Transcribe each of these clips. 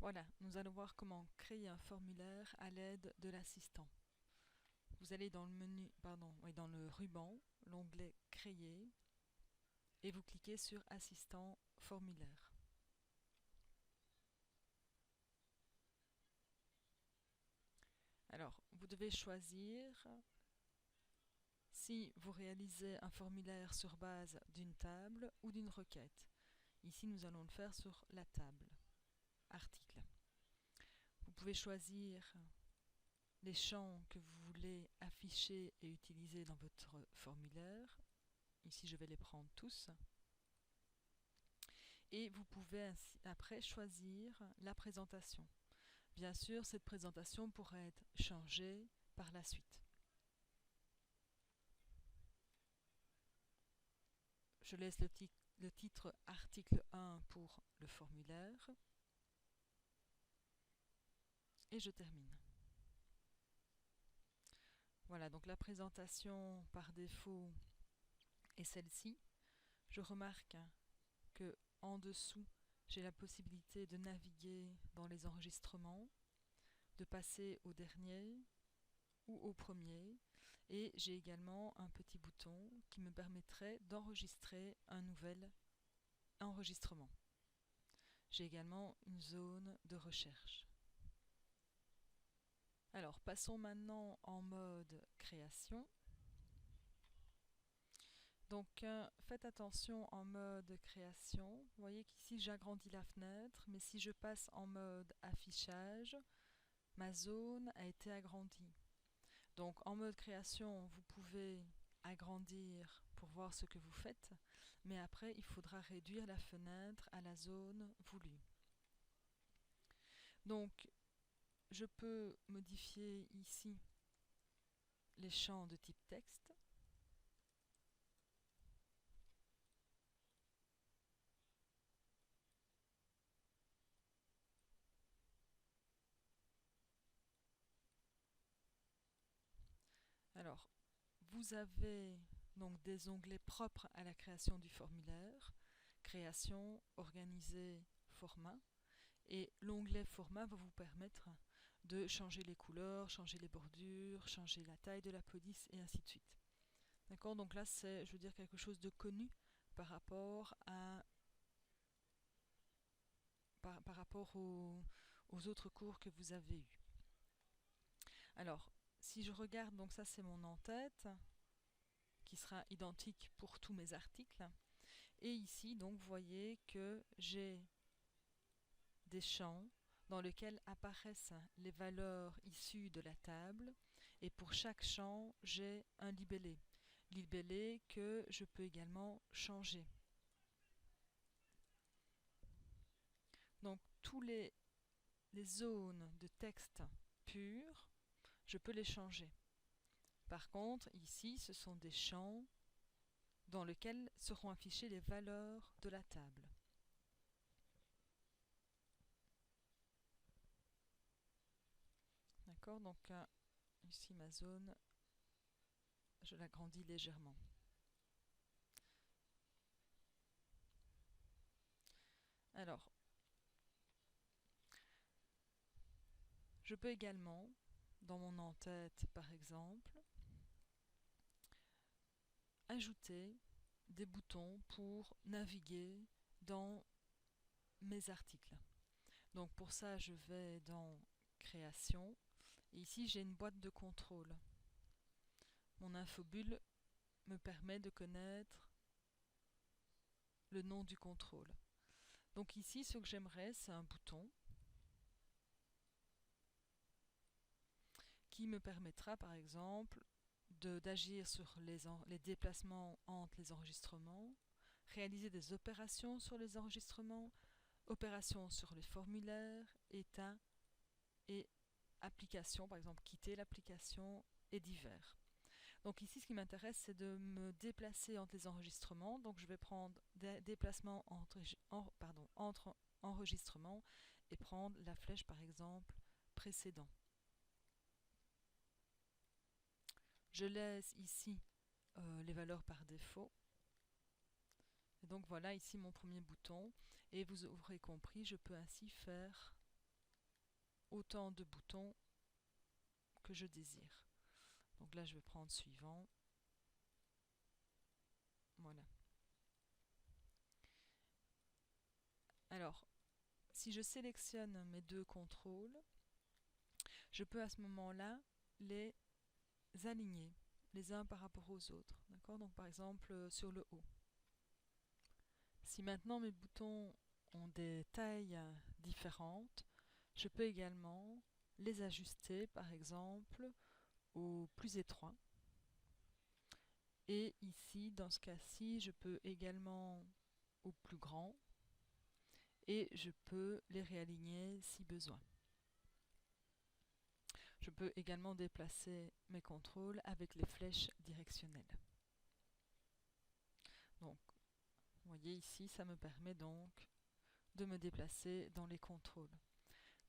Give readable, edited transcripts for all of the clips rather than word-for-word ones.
Voilà, nous allons voir comment créer un formulaire à l'aide de l'assistant. Vous allez dans le menu, dans le ruban, l'onglet Créer, et vous cliquez sur Assistant formulaire. Alors, vous devez choisir si vous réalisez un formulaire sur base d'une table ou d'une requête. Ici, nous allons le faire sur la table. Article. Vous pouvez choisir les champs que vous voulez afficher et utiliser dans votre formulaire. Ici, je vais les prendre tous. Et vous pouvez ainsi, après choisir la présentation. Bien sûr, cette présentation pourrait être changée par la suite. Je laisse le titre article 1 pour le formulaire. Et je termine. Voilà, donc la présentation par défaut est celle-ci. Je remarque que en dessous, j'ai la possibilité de naviguer dans les enregistrements, de passer au dernier ou au premier, et j'ai également un petit bouton qui me permettrait d'enregistrer un nouvel enregistrement. J'ai également une zone de recherche. Alors, passons maintenant en mode création. Donc, faites attention en mode création. Vous voyez qu'ici, j'agrandis la fenêtre, mais si je passe en mode affichage, ma zone a été agrandie. Donc, en mode création, vous pouvez agrandir pour voir ce que vous faites, mais après, il faudra réduire la fenêtre à la zone voulue. Donc, je peux modifier ici les champs de type texte. Alors, vous avez donc des onglets propres à la création du formulaire, création, organiser, format. Et l'onglet format va vous permettre de changer les couleurs, changer les bordures, changer la taille de la police et ainsi de suite. D'accord, donc là c'est, je veux dire, quelque chose de connu par rapport à par rapport aux autres cours que vous avez eus. Alors, si je regarde, donc ça c'est mon en-tête, qui sera identique pour tous mes articles. Et ici, donc, vous voyez que j'ai des champs dans lesquels apparaissent les valeurs issues de la table. Et pour chaque champ, j'ai un libellé. Libellé que je peux également changer. Donc, tous les zones de texte pur, je peux les changer. Par contre, ici, ce sont des champs dans lesquels seront affichées les valeurs de la table. D'accord, donc ici ma zone, je l'agrandis légèrement. Alors, je peux également, dans mon en-tête par exemple, ajouter des boutons pour naviguer dans mes articles. Donc pour ça, je vais dans Création, et ici j'ai une boîte de contrôle. Mon infobulle me permet de connaître le nom du contrôle. Donc ici, ce que j'aimerais, c'est un bouton qui me permettra, par exemple, d'agir sur les déplacements entre les enregistrements, réaliser des opérations sur les enregistrements, opérations sur les formulaires, état et application, par exemple quitter l'application et divers. Donc ici, ce qui m'intéresse, c'est de me déplacer entre les enregistrements. Donc je vais prendre des déplacements entre enregistrements et prendre la flèche, par exemple, précédent. Je laisse ici les valeurs par défaut. Et donc voilà ici mon premier bouton. Et vous aurez compris, je peux ainsi faire autant de boutons que je désire. Donc là, je vais prendre suivant. Voilà. Alors, si je sélectionne mes deux contrôles, je peux à ce moment-là les aligner les uns par rapport aux autres. D'accord? Donc par exemple sur le haut. Si maintenant mes boutons ont des tailles différentes, je peux également les ajuster par exemple au plus étroit. Et ici, dans ce cas-ci, je peux également au plus grand et je peux les réaligner si besoin. Je peux également déplacer mes contrôles avec les flèches directionnelles. Donc, vous voyez ici, ça me permet donc de me déplacer dans les contrôles.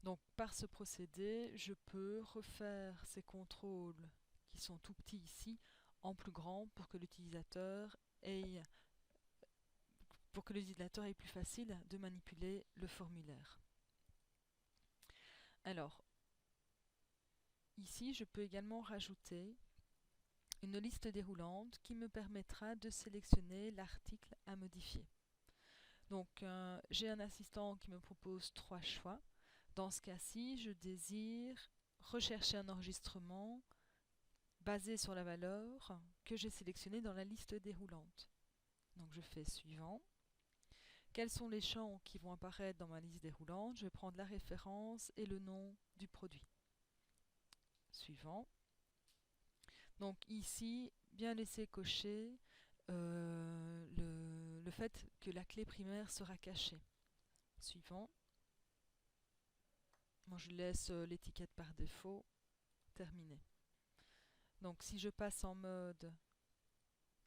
Donc, par ce procédé, je peux refaire ces contrôles qui sont tout petits ici en plus grand pour que l'utilisateur ait plus facile de manipuler le formulaire. Alors, ici, je peux également rajouter une liste déroulante qui me permettra de sélectionner l'article à modifier. Donc, j'ai un assistant qui me propose 3 choix. Dans ce cas-ci, je désire rechercher un enregistrement basé sur la valeur que j'ai sélectionnée dans la liste déroulante. Donc, je fais suivant. Quels sont les champs qui vont apparaître dans ma liste déroulante? Je vais prendre la référence et le nom du produit. Suivant. Donc ici, bien laisser cocher le fait que la clé primaire sera cachée. Suivant. Moi, je laisse l'étiquette par défaut. Terminé. Donc si je passe en mode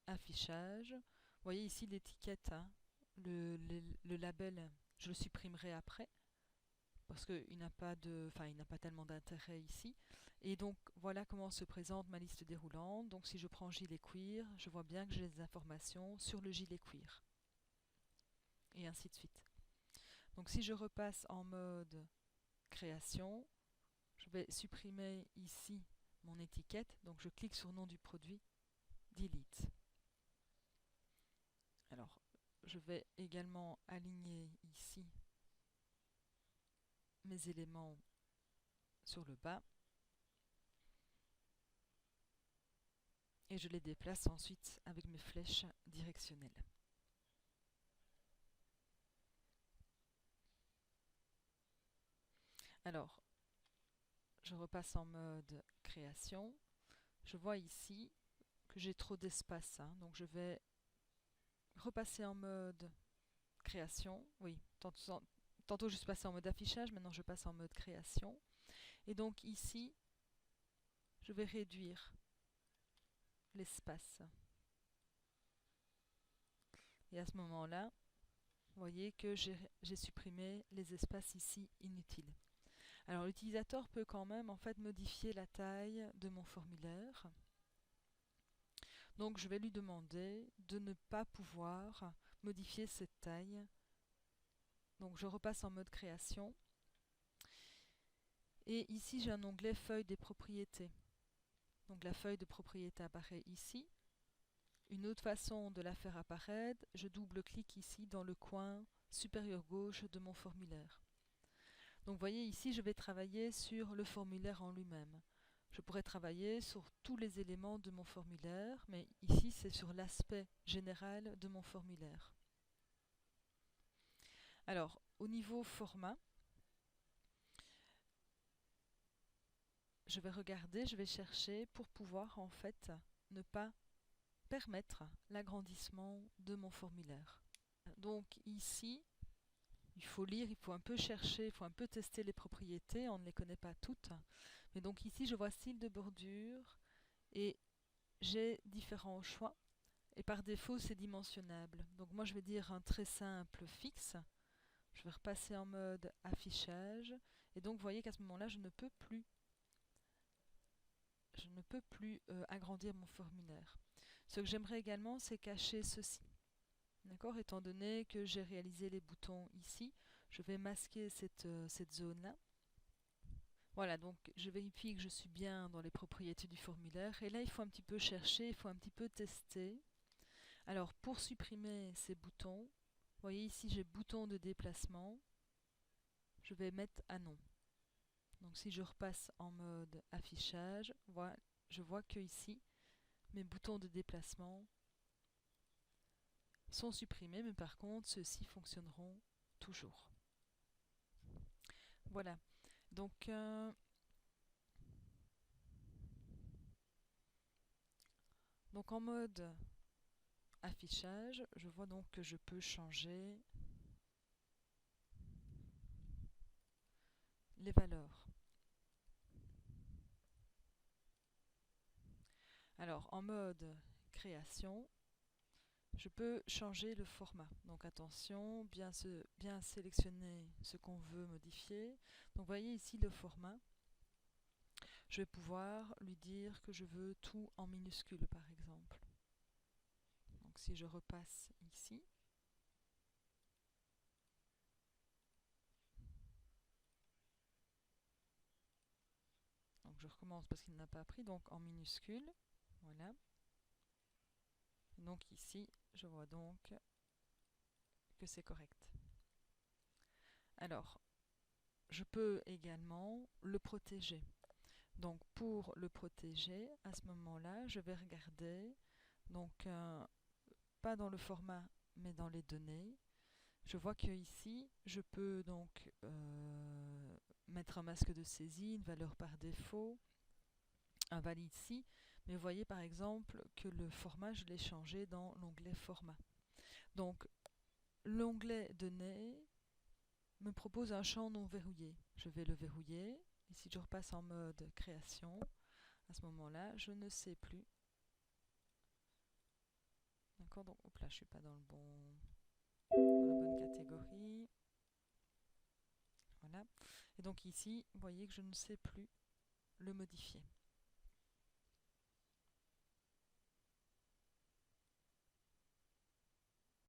affichage, vous voyez ici l'étiquette, hein, le label, je le supprimerai après parce qu'il n'a pas tellement d'intérêt ici. Et donc voilà comment se présente ma liste déroulante. Donc si je prends gilet cuir, je vois bien que j'ai des informations sur le gilet cuir. Et ainsi de suite. Donc si je repasse en mode création, je vais supprimer ici mon étiquette. Donc je clique sur nom du produit, delete. Alors je vais également aligner ici mes éléments sur le bas. Et je les déplace ensuite avec mes flèches directionnelles. Alors, je repasse en mode création. Je vois ici que j'ai trop d'espace, hein, donc je vais repasser en mode création. Oui, tantôt je suis passée en mode affichage, maintenant je passe en mode création. Et donc ici, je vais réduire l'espace. Et à ce moment-là, vous voyez que j'ai supprimé les espaces ici inutiles. Alors l'utilisateur peut quand même en fait modifier la taille de mon formulaire. Donc je vais lui demander de ne pas pouvoir modifier cette taille. Donc je repasse en mode création. Et ici j'ai un onglet feuille des propriétés. Donc la feuille de propriété apparaît ici. Une autre façon de la faire apparaître, je double-clique ici dans le coin supérieur gauche de mon formulaire. Donc vous voyez ici, je vais travailler sur le formulaire en lui-même. Je pourrais travailler sur tous les éléments de mon formulaire, mais ici c'est sur l'aspect général de mon formulaire. Alors, au niveau format, je vais regarder, je vais chercher pour pouvoir en fait ne pas permettre l'agrandissement de mon formulaire. Donc ici, il faut lire, il faut un peu chercher, il faut un peu tester les propriétés, on ne les connaît pas toutes. Mais donc ici, je vois style de bordure et j'ai différents choix. Et par défaut, c'est dimensionnable. Donc moi, je vais dire un très simple fixe. Je vais repasser en mode affichage. Et donc, vous voyez qu'à ce moment-là, je ne peux plus agrandir mon formulaire. Ce que j'aimerais également, c'est cacher ceci. D'accord? Étant donné que j'ai réalisé les boutons ici, je vais masquer cette zone-là. Voilà, donc je vérifie que je suis bien dans les propriétés du formulaire. Et là, il faut un petit peu chercher, il faut un petit peu tester. Alors, pour supprimer ces boutons, vous voyez ici, j'ai bouton de déplacement. Je vais mettre à non. Donc, si je repasse en mode affichage, voilà, je vois que ici, mes boutons de déplacement sont supprimés, mais par contre, ceux-ci fonctionneront toujours. Voilà. Donc en mode affichage, je vois donc que je peux changer les valeurs. Alors en mode création, je peux changer le format. Donc attention, bien sélectionner ce qu'on veut modifier. Donc vous voyez ici le format. Je vais pouvoir lui dire que je veux tout en minuscule par exemple. Donc si je repasse ici, donc je recommence parce qu'il n'a pas pris, donc en minuscule, voilà. Donc ici, je vois donc que c'est correct. Alors, je peux également le protéger. Donc pour le protéger, à ce moment-là, je vais regarder, donc pas dans le format, mais dans les données. Je vois que ici, je peux donc mettre un masque de saisie, une valeur par défaut, un valide ici. Mais vous voyez par exemple que le format, je l'ai changé dans l'onglet format. Donc l'onglet données me propose un champ non verrouillé. Je vais le verrouiller. Et si je repasse en mode création, à ce moment-là, je ne sais plus. D'accord, donc hop là, je suis pas dans dans la bonne catégorie. Voilà. Et donc ici, vous voyez que je ne sais plus le modifier.